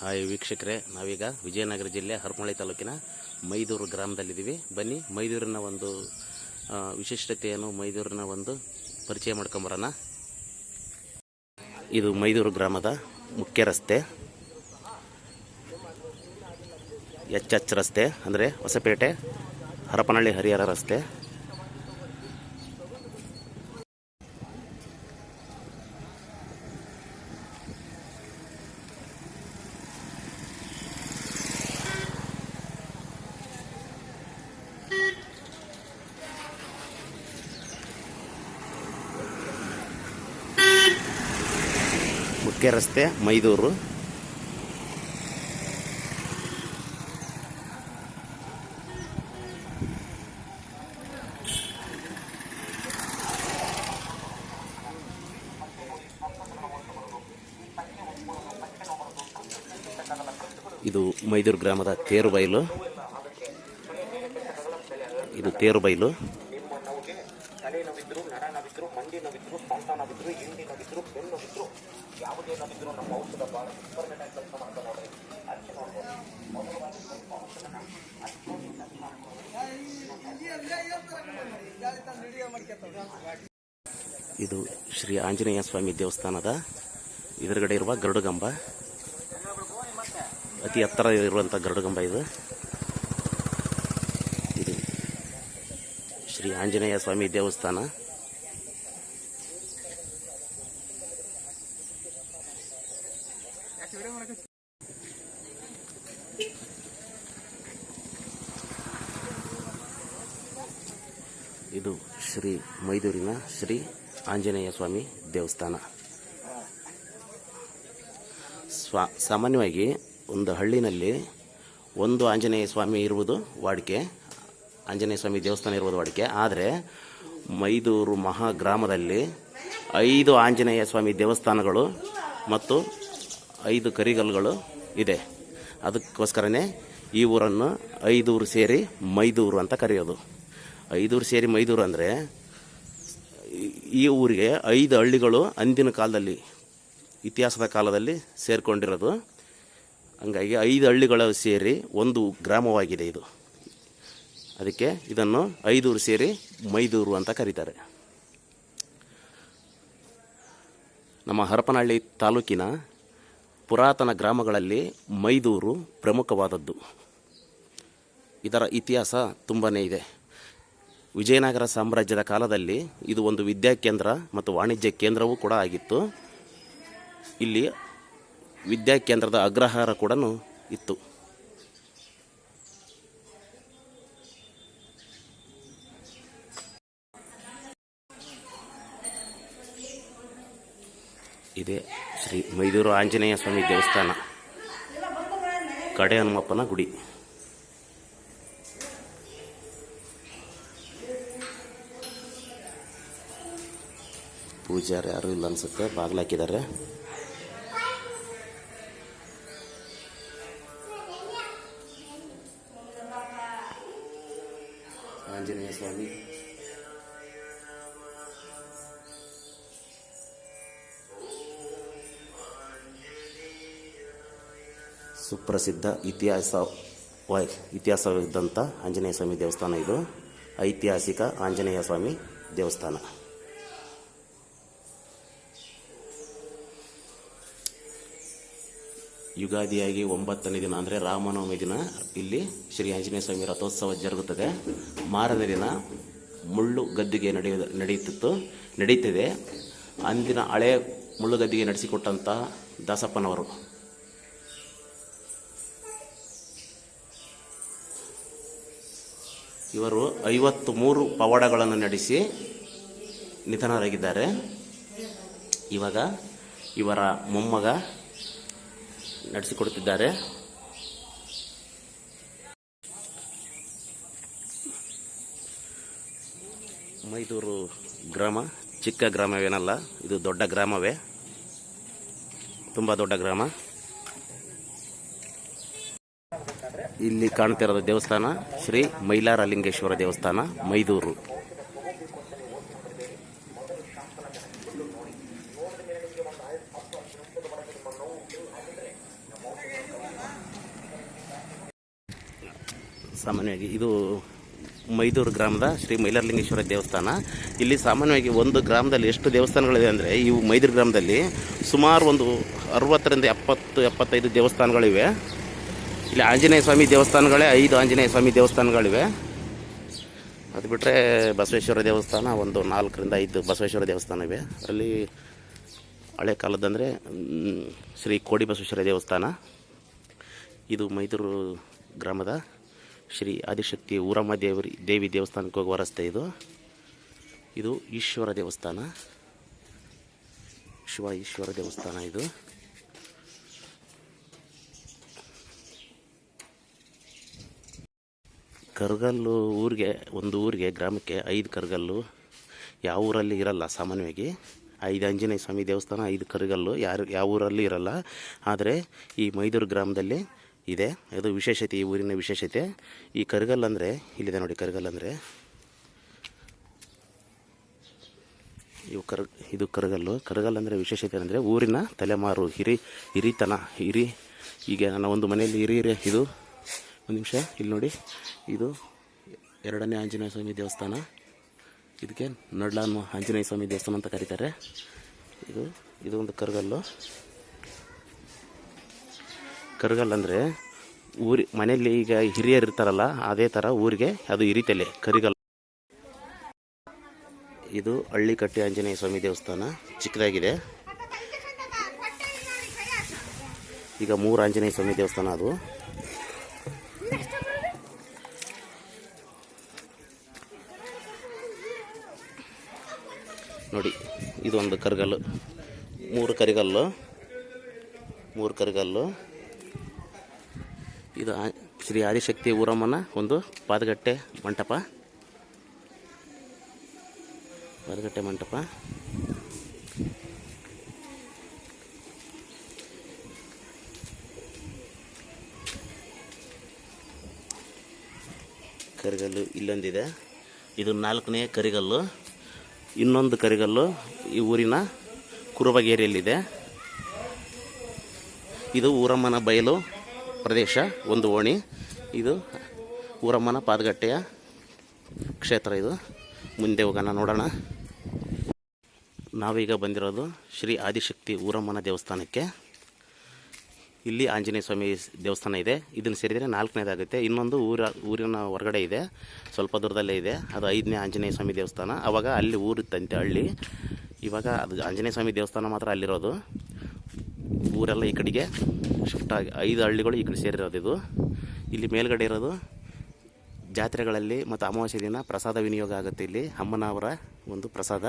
Hi ವೀಕ್ಷಕರೇ, ನಾವೀಗ ವಿಜಯನಗರ ಜಿಲ್ಲೆ ಹರಪನಹಳ್ಳಿ ತಾಲೂಕಿನ ಮೈದೂರು ಗ್ರಾಮದಲ್ಲಿದ್ದೀವಿ. ಬನ್ನಿ ಮೈದೂರಿನ ಒಂದು ವಿಶಿಷ್ಟತೆಯನ್ನು, ಮೈದೂರಿನ ಒಂದು ಪರಿಚಯ ಮಾಡ್ಕೊಂಬರೋಣ. ಇದು ಮೈದೂರು ಗ್ರಾಮದ ಮುಖ್ಯ ರಸ್ತೆ, ಎಚ್ ರಸ್ತೆ, ಅಂದರೆ ಹೊಸಪೇಟೆ ಹರಪನಹಳ್ಳಿ ಹರಿಹರ ರಸ್ತೆ. ಮುಖ್ಯ ರಸ್ತೆ ಮೈದೂರು. ಇದು ಮೈದೂರು ಗ್ರಾಮದ ತೇರುಬೈಲು. ಇದು ತೇರುಬೈಲು. ಇದು ಶ್ರೀ ಆಂಜನೇಯ ಸ್ವಾಮಿ ದೇವಸ್ಥಾನದ ಎದುರುಗಡೆ ಇರುವ ಗರುಡಗಂಬ, ಅತಿ ಎತ್ತರ ಇರುವಂಥ ಗರುಡಗಂಬ ಇದು. ಇದು ಶ್ರೀ ಆಂಜನೇಯ ಸ್ವಾಮಿ ದೇವಸ್ಥಾನ. ಇದು ಶ್ರೀ ಮೈದೂರಿನ ಶ್ರೀ ಆಂಜನೇಯ ಸ್ವಾಮಿ ದೇವಸ್ಥಾನ. ಸಾಮಾನ್ಯವಾಗಿ ಒಂದು ಹಳ್ಳಿನಲ್ಲಿ ಒಂದು ಆಂಜನೇಯ ಸ್ವಾಮಿ ಇರುವುದು ವಾಡಿಕೆ, ಆಂಜನೇಯ ಸ್ವಾಮಿ ದೇವಸ್ಥಾನ ಇರುವುದು ವಾಡಿಕೆ. ಆದರೆ ಮೈದೂರು ಮಹಾಗ್ರಾಮದಲ್ಲಿ 5 ಆಂಜನೇಯ ಸ್ವಾಮಿ ದೇವಸ್ಥಾನಗಳು ಮತ್ತು 5 ಕರಿಗಲ್ಲುಗಳು ಇದೆ. ಅದಕ್ಕೋಸ್ಕರನೇ ಈ ಊರನ್ನು 5 ಊರು ಸೇರಿ ಮೈದೂರು ಅಂತ ಕರೆಯೋದು. 5 ಊರು ಸೇರಿ ಮೈದೂರು ಅಂದರೆ ಈ ಊರಿಗೆ 5 ಹಳ್ಳಿಗಳು ಅಂದಿನ ಕಾಲದಲ್ಲಿ, ಇತಿಹಾಸದ ಕಾಲದಲ್ಲಿ ಸೇರಿಕೊಂಡಿರೋದು. ಹಂಗಾಗಿ 5 ಹಳ್ಳಿಗಳು ಸೇರಿ ಒಂದು ಗ್ರಾಮವಾಗಿದೆ ಇದು. ಅದಕ್ಕೆ ಇದನ್ನು 5 ಊರು ಸೇರಿ ಮೈದೂರು ಅಂತ ಕರೀತಾರೆ. ನಮ್ಮ ಹರಪನಹಳ್ಳಿ ತಾಲೂಕಿನ ಪುರಾತನ ಗ್ರಾಮಗಳಲ್ಲಿ ಮೈದೂರು ಪ್ರಮುಖವಾದದ್ದು. ಇದರ ಇತಿಹಾಸ ತುಂಬಾ ಇದೆ. ವಿಜಯನಗರ ಸಾಮ್ರಾಜ್ಯದ ಕಾಲದಲ್ಲಿ ಇದು ಒಂದು ವಿದ್ಯಾಕೇಂದ್ರ ಮತ್ತು ವಾಣಿಜ್ಯ ಕೇಂದ್ರವೂ ಕೂಡ ಆಗಿತ್ತು. ಇಲ್ಲಿ ವಿದ್ಯಾಕೇಂದ್ರದ ಅಗ್ರಹಾರ ಕೂಡ ಇತ್ತು. ಇದೇ ಶ್ರೀ ಮೈದೂರು ಆಂಜನೇಯ ಸ್ವಾಮಿ ದೇವಸ್ಥಾನ, ಕಡೆ ಹನುಮಪ್ಪನ ಗುಡಿ. ಪೂಜಾರಿ ಯಾರು ಇಲ್ಲ ಅನ್ಸುತ್ತೆ, ಬಾಗಿಲಾಕಿದ್ದಾರೆ. ಆಂಜನೇಯ ಸ್ವಾಮಿ ಸುಪ್ರಸಿದ್ಧ ಇತಿಹಾಸವಿದ್ದಂಥ ಆಂಜನೇಯ ಸ್ವಾಮಿ ದೇವಸ್ಥಾನ. ಇದು ಐತಿಹಾಸಿಕ ಆಂಜನೇಯ ಸ್ವಾಮಿ ದೇವಸ್ಥಾನ. ಯುಗಾದಿಯಾಗಿ 9ನೇ ದಿನ ಅಂದರೆ ರಾಮನವಮಿ ದಿನ ಇಲ್ಲಿ ಶ್ರೀ ಆಂಜನೇಯ ಸ್ವಾಮಿ ರಥೋತ್ಸವ ಜರುಗುತ್ತದೆ. ಮಾರನೇ ದಿನ ಮುಳ್ಳು ಗದ್ದಿಗೆ ನಡೀತಿದೆ. ಅಂದಿನ ಹಳೆಯ ಮುಳ್ಳು ಗದ್ದಿಗೆ ನಡೆಸಿಕೊಟ್ಟಂತಹ ದಾಸಪ್ಪನವರು. ಇವರು 53 ಪವಾಡಗಳನ್ನು ನಡೆಸಿ ನಿಧನರಾಗಿದ್ದಾರೆ. ಇವಾಗ ಇವರ ಮೊಮ್ಮಗ ನಡೆಸಿಕೊಡುತ್ತಿದ್ದಾರೆ. ಮೈದೂರು ಗ್ರಾಮ ಚಿಕ್ಕ ಗ್ರಾಮವೇನಲ್ಲ, ಇದು ದೊಡ್ಡ ಗ್ರಾಮವೇ, ತುಂಬ ದೊಡ್ಡ ಗ್ರಾಮ. ಇಲ್ಲಿ ಕಾಣ್ತಿರೋದು ದೇವಸ್ಥಾನ ಶ್ರೀ ಮೈಲಾರಲಿಂಗೇಶ್ವರ ದೇವಸ್ಥಾನ, ಮೈದೂರು. ಸಾಮಾನ್ಯವಾಗಿ ಇದು ಮೈದೂರು ಗ್ರಾಮದ ಶ್ರೀ ಮೈಲಾರಲಿಂಗೇಶ್ವರ ದೇವಸ್ಥಾನ. ಇಲ್ಲಿ ಸಾಮಾನ್ಯವಾಗಿ ಒಂದು ಗ್ರಾಮದಲ್ಲಿ ಎಷ್ಟು ದೇವಸ್ಥಾನಗಳಿದೆ ಅಂದರೆ, ಇವು ಮೈದೂರು ಗ್ರಾಮದಲ್ಲಿ ಸುಮಾರು ಒಂದು 60ರಿಂದ 75 ದೇವಸ್ಥಾನಗಳಿವೆ. ಇಲ್ಲಿ ಆಂಜನೇಯ ಸ್ವಾಮಿ ದೇವಸ್ಥಾನಗಳೇ 5 ಆಂಜನೇಯ ಸ್ವಾಮಿ ದೇವಸ್ಥಾನಗಳಿವೆ. ಅದು ಬಿಟ್ಟರೆ ಬಸವೇಶ್ವರ ದೇವಸ್ಥಾನ ಒಂದು 4ರಿಂದ 5 ಬಸವೇಶ್ವರ ದೇವಸ್ಥಾನ ಇವೆ. ಅಲ್ಲಿ ಹಳೆ ಕಾಲದಂದರೆ ಶ್ರೀ ಕೋಡಿ ಬಸವೇಶ್ವರ ದೇವಸ್ಥಾನ. ಇದು ಮೈದೂರು ಗ್ರಾಮದ ಶ್ರೀ ಆದಿಶಕ್ತಿ ಊರಮ್ಮ ದೇವಿ ದೇವಸ್ಥಾನಕ್ಕೆ ಹೋಗುವ ರಸ್ತೆ ಇದು. ಇದು ಈಶ್ವರ ದೇವಸ್ಥಾನ, ಈಶ್ವರ ದೇವಸ್ಥಾನ ಇದು. ಕರಗಲ್ಲು ಒಂದು ಊರಿಗೆ ಗ್ರಾಮಕ್ಕೆ 5 ಕರಗಲ್ಲು ಯಾವ ಊರಲ್ಲಿ ಇರಲ್ಲ. ಸಾಮಾನ್ಯವಾಗಿ 5 ಆಂಜನೇಯ ಸ್ವಾಮಿ ದೇವಸ್ಥಾನ, 5 ಕರಗಲ್ಲು ಯಾವ ಊರಲ್ಲಿ ಇರಲ್ಲ. ಆದರೆ ಈ ಮೈದೂರು ಗ್ರಾಮದಲ್ಲಿ ಇದೆ. ಅದು ವಿಶೇಷತೆ, ಈ ಊರಿನ ವಿಶೇಷತೆ. ಈ ಕರಗಲ್ಲು ಅಂದರೆ ಇಲ್ಲಿದೆ ನೋಡಿ. ಕರಗಲ್ಲು ಅಂದರೆ ಇದು ಕರಗಲ್ಲು ಅಂದರೆ ವಿಶೇಷತೆ ಅಂದರೆ ಊರಿನ ತಲೆಮಾರು ಹಿರಿತನ. ಈಗ ನನ್ನ ಒಂದು ಮನೆಯಲ್ಲಿ ಇದು ಒಂದು ನಿಮಿಷ ಇಲ್ಲಿ ನೋಡಿ. ಇದು 2ನೇ ಆಂಜನೇಯ ಸ್ವಾಮಿ ದೇವಸ್ಥಾನ. ಇದಕ್ಕೆ ನಡ್ಲಾನ್ ಆಂಜನೇಯ ಸ್ವಾಮಿ ದೇವಸ್ಥಾನ ಅಂತ ಕರೀತಾರೆ. ಇದು ಒಂದು ಕರಗಲ್ಲು ಅಂದರೆ ಮನೆಯಲ್ಲಿ ಈಗ ಹಿರಿಯರು ಇರ್ತಾರಲ್ಲ, ಅದೇ ಥರ ಊರಿಗೆ ಅದು ಹಿರಿತಲೆ ಕರಿಗಲ್ಲು. ಇದು ಹಳ್ಳಿಕಟ್ಟಿ ಆಂಜನೇಯ ಸ್ವಾಮಿ ದೇವಸ್ಥಾನ, ಚಿಕ್ಕದಾಗಿದೆ. ಈಗ 3 ಆಂಜನೇಯ ಸ್ವಾಮಿ ದೇವಸ್ಥಾನ ಅದು. ನೋಡಿ, ಇದೊಂದು ಕರಗಲ್ಲು, 3 ಕರಗಲ್ಲು. ಇದು ಶ್ರೀ ಆದಿಶಕ್ತಿ ಊರಮ್ಮನ ಒಂದು ಪಾದಗಟ್ಟೆ ಮಂಟಪ. ಕರಿಗಲ್ಲು ಇಲ್ಲೊಂದಿದೆ. ಇದು 4ನೇ ಕರಿಗಲ್ಲು. ಇನ್ನೊಂದು ಕರಿಗಲ್ಲು ಈ ಊರಿನ ಕುರುಬಗೇರಿಯಲ್ಲಿದೆ. ಇದು ಊರಮ್ಮನ ಬಯಲು ಪ್ರದೇಶ, ಒಂದು ಓಣಿ. ಇದು ಊರಮ್ಮನ ಪಾದಗಟ್ಟೆಯ ಕ್ಷೇತ್ರ. ಇದು ಮುಂದೆ ಹೋಗೋಣ, ನೋಡೋಣ. ನಾವೀಗ ಬಂದಿರೋದು ಶ್ರೀ ಆದಿಶಕ್ತಿ ಊರಮ್ಮನ ದೇವಸ್ಥಾನಕ್ಕೆ. ಇಲ್ಲಿ ಆಂಜನೇಯ ಸ್ವಾಮಿ ದೇವಸ್ಥಾನ ಇದೆ. ಇದನ್ನು ಸೇರಿದರೆ 4ನೇದಾಗುತ್ತೆ. ಇನ್ನೊಂದು ಊರಿನ ಹೊರಗಡೆ ಇದೆ, ಸ್ವಲ್ಪ ದೂರದಲ್ಲೇ ಇದೆ. ಅದು 5ನೇ ಆಂಜನೇಯ ಸ್ವಾಮಿ ದೇವಸ್ಥಾನ. ಆವಾಗ ಅಲ್ಲಿ ಊರಿತ್ತಂತೆ ಹಳ್ಳಿ. ಇವಾಗ ಅದು ಆಂಜನೇಯ ಸ್ವಾಮಿ ದೇವಸ್ಥಾನ ಮಾತ್ರ ಅಲ್ಲಿರೋದು. ಊರೆಲ್ಲ ಈ ಕಡೆಗೆ ಶಿಫ್ಟ್ ಆಗಿ 5 ಹಳ್ಳಿಗಳು ಈ ಕಡೆ ಸೇರಿರೋದು. ಇದು ಇಲ್ಲಿ ಮೇಲ್ಗಡೆ ಇರೋದು ಜಾತ್ರೆಗಳಲ್ಲಿ ಮತ್ತು ಅಮಾವಾಸ್ಯೆ ದಿನ ಪ್ರಸಾದ ವಿನಿಯೋಗ ಆಗುತ್ತೆ. ಇಲ್ಲಿ ಅಮ್ಮನವರ ಒಂದು ಪ್ರಸಾದ.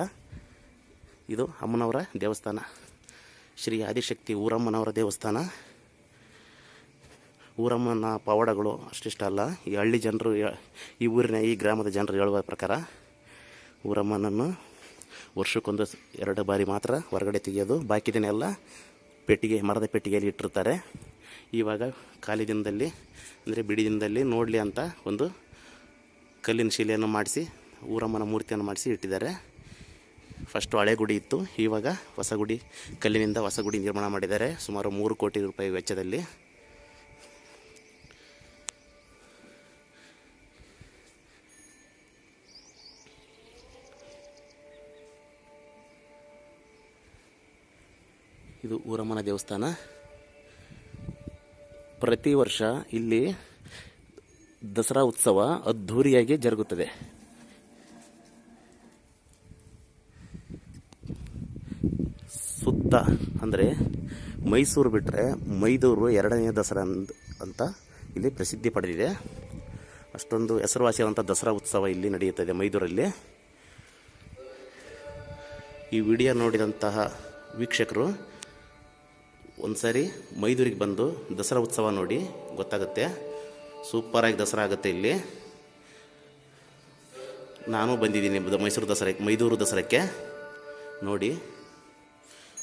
ಇದು ಅಮ್ಮನವರ ದೇವಸ್ಥಾನ, ಶ್ರೀ ಆದಿಶಕ್ತಿ ಊರಮ್ಮನವರ ದೇವಸ್ಥಾನ. ಊರಮ್ಮನ ಪವಾಡಗಳು ಅಷ್ಟಿಷ್ಟಲ್ಲ. ಈ ಹಳ್ಳಿ ಜನರು, ಈ ಗ್ರಾಮದ ಜನರು ಹೇಳುವ ಪ್ರಕಾರ ಊರಮ್ಮನನ್ನು ವರ್ಷಕ್ಕೊಂದು 2 ಬಾರಿ ಮಾತ್ರ ಹೊರಗಡೆ ತೆಗೆಯೋದು. ಬಾಕಿ ದಿನ ಎಲ್ಲ ಮರದ ಪೆಟ್ಟಿಗೆಯಲ್ಲಿ ಇಟ್ಟಿರ್ತಾರೆ. ಇವಾಗ ಖಾಲಿ ದಿನದಲ್ಲಿ ಅಂದರೆ ಬಿಡಿ ದಿನದಲ್ಲಿ ನೋಡಲಿ ಅಂತ ಒಂದು ಕಲ್ಲಿನ ಶಿಲೆಯನ್ನು ಮಾಡಿಸಿ ಊರಮ್ಮನ ಮೂರ್ತಿಯನ್ನು ಮಾಡಿಸಿ ಇಟ್ಟಿದ್ದಾರೆ. ಫಸ್ಟು ಹಳೆ ಗುಡಿ ಇತ್ತು, ಇವಾಗ ಹೊಸ ಗುಡಿ, ಕಲ್ಲಿನಿಂದ ಹೊಸ ಗುಡಿ ನಿರ್ಮಾಣ ಮಾಡಿದ್ದಾರೆ. ಸುಮಾರು 3 ಕೋಟಿ ರೂಪಾಯಿ ವೆಚ್ಚದಲ್ಲಿ. ಇದು ಊರಮ್ಮನ ದೇವಸ್ಥಾನ. ಪ್ರತಿ ವರ್ಷ ಇಲ್ಲಿ ದಸರಾ ಉತ್ಸವ ಅದ್ಧೂರಿಯಾಗಿ ಜರುಗುತ್ತದೆ. ಸುತ್ತ ಅಂದರೆ ಮೈಸೂರು ಬಿಟ್ಟರೆ ಮೈದೂರು 2ನೇ ದಸರಾ ಅಂತ ಇಲ್ಲಿ ಪ್ರಸಿದ್ಧಿ ಪಡೆದಿದೆ. ಅಷ್ಟೊಂದು ಹೆಸರುವಾಸಿಯಾದಂಥ ದಸರಾ ಉತ್ಸವ ಇಲ್ಲಿ ನಡೆಯುತ್ತದೆ ಮೈದೂರಲ್ಲಿ. ಈ ವಿಡಿಯೋ ನೋಡಿದಂತಹ ವೀಕ್ಷಕರು ಒಂದು ಸಾರಿ ಮೈದೂರಿಗೆ ಬಂದು ದಸರಾ ಉತ್ಸವ ನೋಡಿ, ಗೊತ್ತಾಗುತ್ತೆ. ಸೂಪರಾಗಿ ದಸರಾ ಆಗುತ್ತೆ ಇಲ್ಲಿ. ನಾನು ಬಂದಿದ್ದೀನಿ ಮೈದೂರು ದಸರಾಕ್ಕೆ. ನೋಡಿ,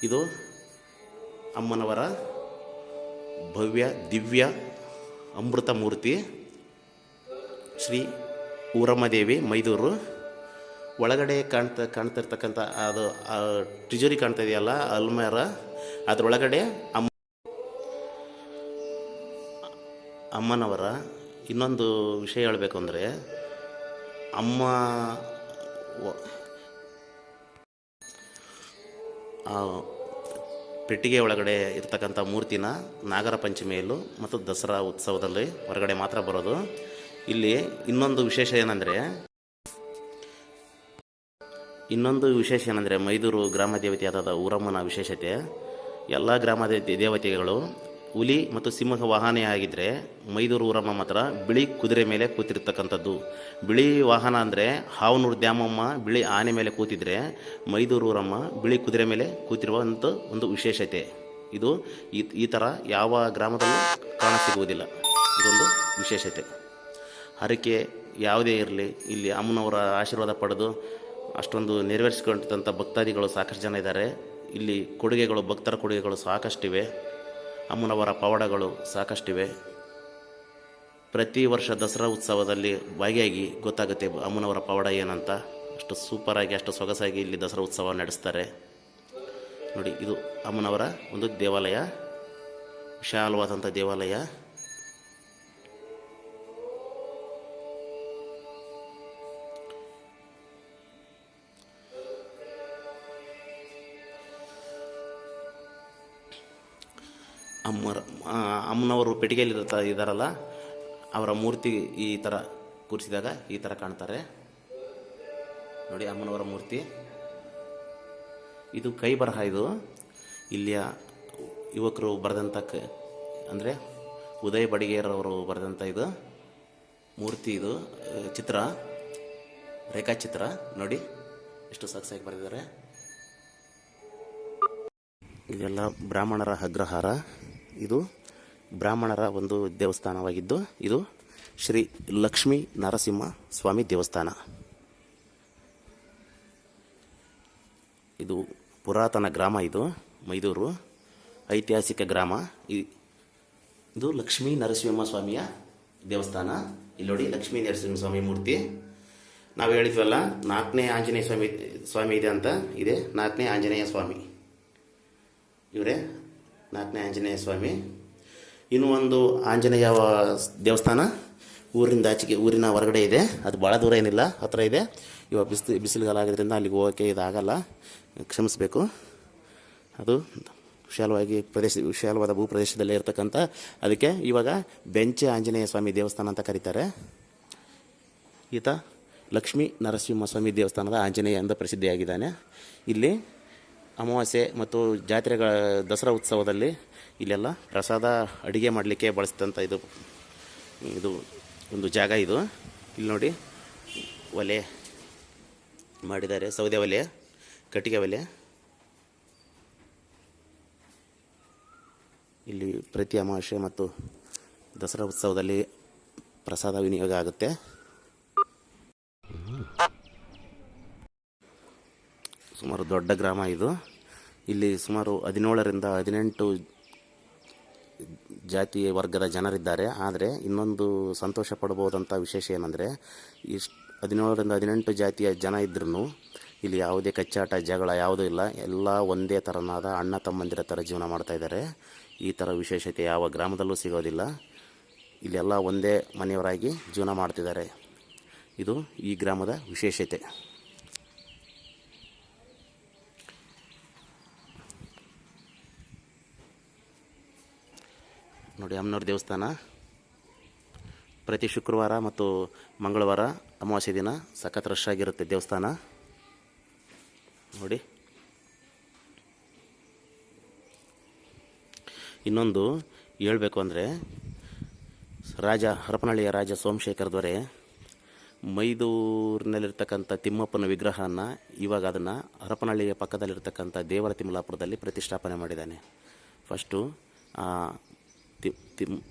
ಇದು ಅಮ್ಮನವರ ಭವ್ಯ ದಿವ್ಯ ಅಮೃತ ಮೂರ್ತಿ ಶ್ರೀ ಊರಮ್ಮದೇವಿ ಮೈದೂರು. ಒಳಗಡೆ ಕಾಣ್ತಿರ್ತಕ್ಕಂಥ ಅದು ತಿಜೋರಿ ಕಾಣ್ತಾ ಇದೆಯಲ್ಲ, ಅಲ್ಮೇರ, ಅದರೊಳಗಡೆ ಅಮ್ಮನವರ ಇನ್ನೊಂದು ವಿಷಯ ಹೇಳಬೇಕು ಅಂದರೆ ಅಮ್ಮ ಆ ಪೆಟ್ಟಿಗೆ ಒಳಗಡೆ ಇರ್ತಕ್ಕಂಥ ಮೂರ್ತಿನ ನಾಗರ ಪಂಚಮಿಯಲ್ಲೂ ಮತ್ತು ದಸರಾ ಉತ್ಸವದಲ್ಲಿ ಹೊರಗಡೆ ಮಾತ್ರ ಬರೋದು. ಇಲ್ಲಿ ಇನ್ನೊಂದು ವಿಶೇಷ ಏನಂದರೆ ಮೈದೂರು ಗ್ರಾಮ ದೇವತೆಯಾದ ಊರಮ್ಮನ ವಿಶೇಷತೆ, ಎಲ್ಲ ಗ್ರಾಮ ದೇವತೆಗಳು ಹುಲಿ ಮತ್ತು ಸಿಂಹ ವಾಹನ ಮೈದೂರು ಊರಮ್ಮ ಮಾತ್ರ ಬಿಳಿ ಕುದುರೆ ಮೇಲೆ ಕೂತಿರ್ತಕ್ಕಂಥದ್ದು. ಬಿಳಿ ವಾಹನ ಅಂದರೆ ಹಾವನೂರು ದ್ಯಾಮಮ್ಮ ಬಿಳಿ ಆನೆ ಮೇಲೆ ಕೂತಿದ್ರೆ, ಮೈದೂರು ಊರಮ್ಮ ಬಿಳಿ ಕುದುರೆ ಮೇಲೆ ಕೂತಿರುವಂಥ ಒಂದು ವಿಶೇಷತೆ. ಇದು ಈ ಥರ ಯಾವ ಗ್ರಾಮದಲ್ಲೂ ಕಾಣಸಿಗುವುದಿಲ್ಲ. ಇದೊಂದು ವಿಶೇಷತೆ. ಹರಕೆ ಯಾವುದೇ ಇರಲಿ, ಇಲ್ಲಿ ಅಮ್ಮನವರ ಆಶೀರ್ವಾದ ಪಡೆದು ಅಷ್ಟೊಂದು ನೆರವೇರಿಸಿಕೊಂಡಂಥ ಭಕ್ತಾದಿಗಳು ಸಾಕಷ್ಟು ಜನ ಇದ್ದಾರೆ. ಇಲ್ಲಿ ಭಕ್ತರ ಕೊಡುಗೆಗಳು ಸಾಕಷ್ಟಿವೆ. ಅಮ್ಮನವರ ಪವಾಡಗಳು ಸಾಕಷ್ಟಿವೆ. ಪ್ರತಿ ವರ್ಷ ದಸರಾ ಉತ್ಸವದಲ್ಲಿ ಭಾಗಿಯಾಗಿ ಗೊತ್ತಾಗುತ್ತೆ ಅಮ್ಮನವರ ಪವಾಡ ಏನಂತ. ಅಷ್ಟು ಸೂಪರಾಗಿ, ಅಷ್ಟು ಸೊಗಸಾಗಿ ಇಲ್ಲಿ ದಸರಾ ಉತ್ಸವ ನಡೆಸ್ತಾರೆ. ನೋಡಿ, ಇದು ಅಮ್ಮನವರ ಒಂದು ದೇವಾಲಯ, ವಿಶಾಲವಾದಂಥ ದೇವಾಲಯ. ಅಮ್ಮನವರು ಪೆಟ್ಟಿಗೆಯಲ್ಲಿ ಇದ್ದಾರಲ್ಲ, ಅವರ ಮೂರ್ತಿ ಈ ಥರ ಕೂರಿಸಿದಾಗ ಈ ಥರ ಕಾಣ್ತಾರೆ. ನೋಡಿ, ಅಮ್ಮನವರ ಮೂರ್ತಿ. ಇದು ಕೈ ಬರಹ. ಇದು ಇಲ್ಲಿಯ ಯುವಕರು ಬರೆದಂಥ ಅಂದರೆ ಉದಯ್ ಬಡಿಗೇರವರು ಬರೆದಂಥ ಇದು ಮೂರ್ತಿ. ಇದು ಚಿತ್ರ, ರೇಖಾಚಿತ್ರ. ನೋಡಿ ಎಷ್ಟು ಸೊಗಸಾಗಿ ಬರೆದಿದ್ದಾರೆ. ಇದೆಲ್ಲ ಬ್ರಾಹ್ಮಣರ ಅಗ್ರಹಾರ. ಇದು ಬ್ರಾಹ್ಮಣರ ಒಂದು ದೇವಸ್ಥಾನವಾಗಿದ್ದು, ಇದು ಶ್ರೀ ಲಕ್ಷ್ಮೀ ನರಸಿಂಹ ಸ್ವಾಮಿ ದೇವಸ್ಥಾನ. ಇದು ಪುರಾತನ ಗ್ರಾಮ. ಇದು ಮೈದೂರು ಐತಿಹಾಸಿಕ ಗ್ರಾಮ. ಇದು ಲಕ್ಷ್ಮೀ ನರಸಿಂಹ ಸ್ವಾಮಿಯ ದೇವಸ್ಥಾನ. ಇಲ್ಲಿ ನೋಡಿ, ಲಕ್ಷ್ಮೀ ನರಸಿಂಹ ಸ್ವಾಮಿ ಮೂರ್ತಿ. ನಾವು ಹೇಳಿದ್ವಲ್ಲ, 4ನೇ ಆಂಜನೇಯ ಸ್ವಾಮಿ ಇದೆ ಅಂತ. ಇದೆ 4ನೇ ಆಂಜನೇಯ ಸ್ವಾಮಿ. ಇವರೇ 4ನೇ ಆಂಜನೇಯ ಸ್ವಾಮಿ. ಇನ್ನೂ ಒಂದು ಆಂಜನೇಯ ದೇವಸ್ಥಾನ ಊರಿಂದ ಆಚೆಗೆ, ಊರಿನ ಹೊರಗಡೆ ಇದೆ. ಅದು ಭಾಳ ದೂರ ಏನಿಲ್ಲ, ಹತ್ತಿರ ಇದೆ. ಇವಾಗ ಬಿಸಿಲುಗಾಲ ಆಗಿದ್ದರಿಂದ ಅಲ್ಲಿಗೆ ಹೋಗೋಕ್ಕೆ ಇದಾಗಲ್ಲ, ಕ್ಷಮಿಸಬೇಕು. ಅದು ವಿಶಾಲವಾದ ಭೂಪ್ರದೇಶದಲ್ಲೇ ಇರತಕ್ಕಂಥ, ಅದಕ್ಕೆ ಇವಾಗ ಬೆಂಚೆ ಆಂಜನೇಯ ಸ್ವಾಮಿ ದೇವಸ್ಥಾನ ಅಂತ ಕರೀತಾರೆ. ಈತ ಲಕ್ಷ್ಮೀ ನರಸಿಂಹ ಸ್ವಾಮಿ ದೇವಸ್ಥಾನದ ಆಂಜನೇಯ ಎಂದು ಪ್ರಸಿದ್ಧಿಯಾಗಿದ್ದಾನೆ. ಇಲ್ಲಿ ಅಮಾವಾಸ್ಯೆ ಮತ್ತು ಜಾತ್ರೆಗಳ ದಸರಾ ಉತ್ಸವದಲ್ಲಿ ಇಲ್ಲೆಲ್ಲ ಪ್ರಸಾದ ಅಡುಗೆ ಮಾಡಲಿಕ್ಕೆ ಬಳಸಿದಂಥ ಇದು ಒಂದು ಜಾಗ. ಇದು ಇಲ್ಲಿ ನೋಡಿ, ಒಲೆ ಮಾಡಿದ್ದಾರೆ, ಸೌದೆ ಒಲೆ, ಕಟ್ಟಿಗೆ ಒಲೆ. ಇಲ್ಲಿ ಪ್ರತಿ ಅಮಾವಾಸ್ಯೆ ಮತ್ತು ದಸರಾ ಉತ್ಸವದಲ್ಲಿ ಪ್ರಸಾದ ವಿನಿಯೋಗ ಆಗುತ್ತೆ. ಸುಮಾರು ದೊಡ್ಡ ಗ್ರಾಮ ಇದು. ಇಲ್ಲಿ ಸುಮಾರು 17ರಿಂದ 18 ಜಾತಿ ವರ್ಗದ ಜನರಿದ್ದಾರೆ. ಆದರೆ ಇನ್ನೊಂದು ಸಂತೋಷ ಪಡಬಹುದಂಥ ವಿಶೇಷ ಏನಂದರೆ, 17ರಿಂದ 18 ಜಾತಿಯ ಜನ ಇದ್ರೂ ಇಲ್ಲಿ ಯಾವುದೇ ಕಚ್ಚಾಟ ಜಗಳ ಯಾವುದೂ ಇಲ್ಲ. ಎಲ್ಲ ಒಂದೇ ಥರನಾದ ಅಣ್ಣ ತಮ್ಮಂದಿರ ಥರ ಜೀವನ ಮಾಡ್ತಾಯಿದ್ದಾರೆ. ಈ ಥರ ವಿಶೇಷತೆ ಯಾವ ಗ್ರಾಮದಲ್ಲೂ ಸಿಗೋದಿಲ್ಲ. ಇಲ್ಲೆಲ್ಲ ಒಂದೇ ಮನೆಯವರಾಗಿ ಜೀವನ ಮಾಡ್ತಿದ್ದಾರೆ. ಇದು ಈ ಗ್ರಾಮದ ವಿಶೇಷತೆ. ನೋಡಿ, ಅಮ್ಮನವ್ರ ದೇವಸ್ಥಾನ ಪ್ರತಿ ಶುಕ್ರವಾರ ಮತ್ತು ಮಂಗಳವಾರ ಅಮಾವಾಸ್ಯೆ ದಿನ ಸಖತ್ ರಶ್ ಆಗಿರುತ್ತೆ ದೇವಸ್ಥಾನ. ನೋಡಿ, ಇನ್ನೊಂದು ಹೇಳಬೇಕು ಅಂದರೆ, ಹರಪನಹಳ್ಳಿಯ ರಾಜ ಸೋಮಶೇಖರ ದೊರೆ ಮೈದೂರಿನಲ್ಲಿರ್ತಕ್ಕಂಥ ತಿಮ್ಮಪ್ಪನ ವಿಗ್ರಹನ ಇವಾಗ ಅದನ್ನು ಹರಪನಹಳ್ಳಿಯ ಪಕ್ಕದಲ್ಲಿರ್ತಕ್ಕಂಥ ದೇವರ ತಿಮ್ಮಲಾಪುರದಲ್ಲಿ ಪ್ರತಿಷ್ಠಾಪನೆ ಮಾಡಿದ್ದಾನೆ. ಫಸ್ಟು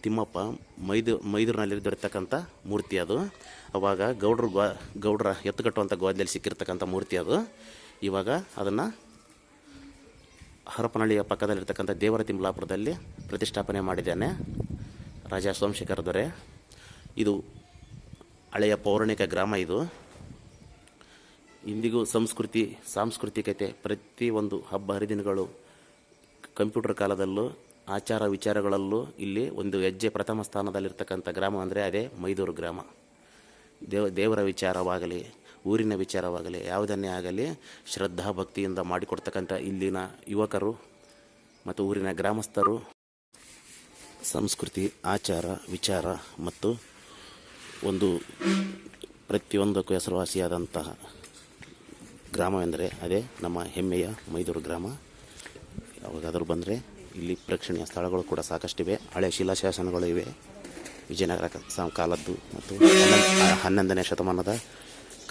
ತಿಮ್ಮಪ್ಪ ಮೈದೂರಿನಲ್ಲಿ ದೊರೆತಕ್ಕಂಥ ಮೂರ್ತಿ ಅದು. ಅವಾಗ ಗೌಡ್ರ ಎತ್ತುಗಟ್ಟುವಂಥ ಗೋದಲ್ಲಿ ಸಿಕ್ಕಿರ್ತಕ್ಕಂಥ ಮೂರ್ತಿ ಅದು. ಇವಾಗ ಅದನ್ನು ಹರಪನಹಳ್ಳಿಯ ಪಕ್ಕದಲ್ಲಿರ್ತಕ್ಕಂಥ ದೇವರ ತಿಮ್ಮಲಾಪುರದಲ್ಲಿ ಪ್ರತಿಷ್ಠಾಪನೆ ಮಾಡಿದ್ದಾನೆ ರಾಜ ಸೋಮಶೇಖರ ದೊರೆ. ಇದು ಹಳೆಯ ಪೌರಾಣಿಕ ಗ್ರಾಮ. ಇದು ಇಂದಿಗೂ ಸಾಂಸ್ಕೃತಿಕತೆ, ಪ್ರತಿಯೊಂದು ಹಬ್ಬ ಹರಿದಿನಗಳು ಕಂಪ್ಯೂಟರ್ ಕಾಲದಲ್ಲೂ ಆಚಾರ ವಿಚಾರಗಳಲ್ಲೂ ಇಲ್ಲಿ ಒಂದು ಹೆಜ್ಜೆ ಪ್ರಥಮ ಸ್ಥಾನದಲ್ಲಿರ್ತಕ್ಕಂಥ ಗ್ರಾಮ ಅಂದರೆ ಅದೇ ಮೈದೂರು ಗ್ರಾಮ. ದೇವರ ವಿಚಾರವಾಗಲಿ, ಊರಿನ ವಿಚಾರವಾಗಲಿ, ಯಾವುದನ್ನೇ ಆಗಲಿ ಶ್ರದ್ಧಾ ಭಕ್ತಿಯಿಂದ ಮಾಡಿಕೊಡ್ತಕ್ಕಂಥ ಇಲ್ಲಿನ ಯುವಕರು ಮತ್ತು ಊರಿನ ಗ್ರಾಮಸ್ಥರು ಸಂಸ್ಕೃತಿ, ಆಚಾರ, ವಿಚಾರ ಮತ್ತು ಒಂದು ಪ್ರತಿಯೊಂದಕ್ಕೂ ಹೆಸರುವಾಸಿಯಾದಂತಹ ಗ್ರಾಮವೆಂದರೆ ಅದೇ ನಮ್ಮ ಹೆಮ್ಮೆಯ ಮೈದೂರು ಗ್ರಾಮ. ಯಾವಾಗಾದರೂ ಬಂದರೆ ಇಲ್ಲಿ ಪ್ರೇಕ್ಷಣೀಯ ಸ್ಥಳಗಳು ಕೂಡ ಸಾಕಷ್ಟಿವೆ. ಹಳೆ ಶಿಲಾಶಾಸನಗಳು ಇವೆ, ವಿಜಯನಗರ ಕಾಲದ್ದು ಮತ್ತು 11ನೇ ಶತಮಾನದ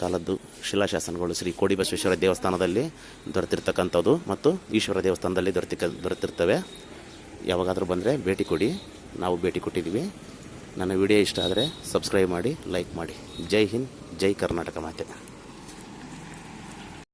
ಕಾಲದ್ದು ಶಿಲಾಶಾಸನಗಳು ಶ್ರೀ ಕೋಡಿಬಸವೇಶ್ವರ ದೇವಸ್ಥಾನದಲ್ಲಿ ದೊರೆತಿರ್ತಕ್ಕಂಥದ್ದು ಮತ್ತು ಈಶ್ವರ ದೇವಸ್ಥಾನದಲ್ಲಿ ದೊರೆತಿರ್ತವೆ. ಯಾವಾಗಾದರೂ ಬಂದರೆ ಭೇಟಿ ಕೊಡಿ. ನಾವು ಭೇಟಿ ಕೊಟ್ಟಿದ್ದೀವಿ. ನನ್ನ ವಿಡಿಯೋ ಇಷ್ಟ ಆದರೆ ಸಬ್ಸ್ಕ್ರೈಬ್ ಮಾಡಿ, ಲೈಕ್ ಮಾಡಿ. ಜೈ ಹಿಂದ್, ಜೈ ಕರ್ನಾಟಕ ಮಾತೆ.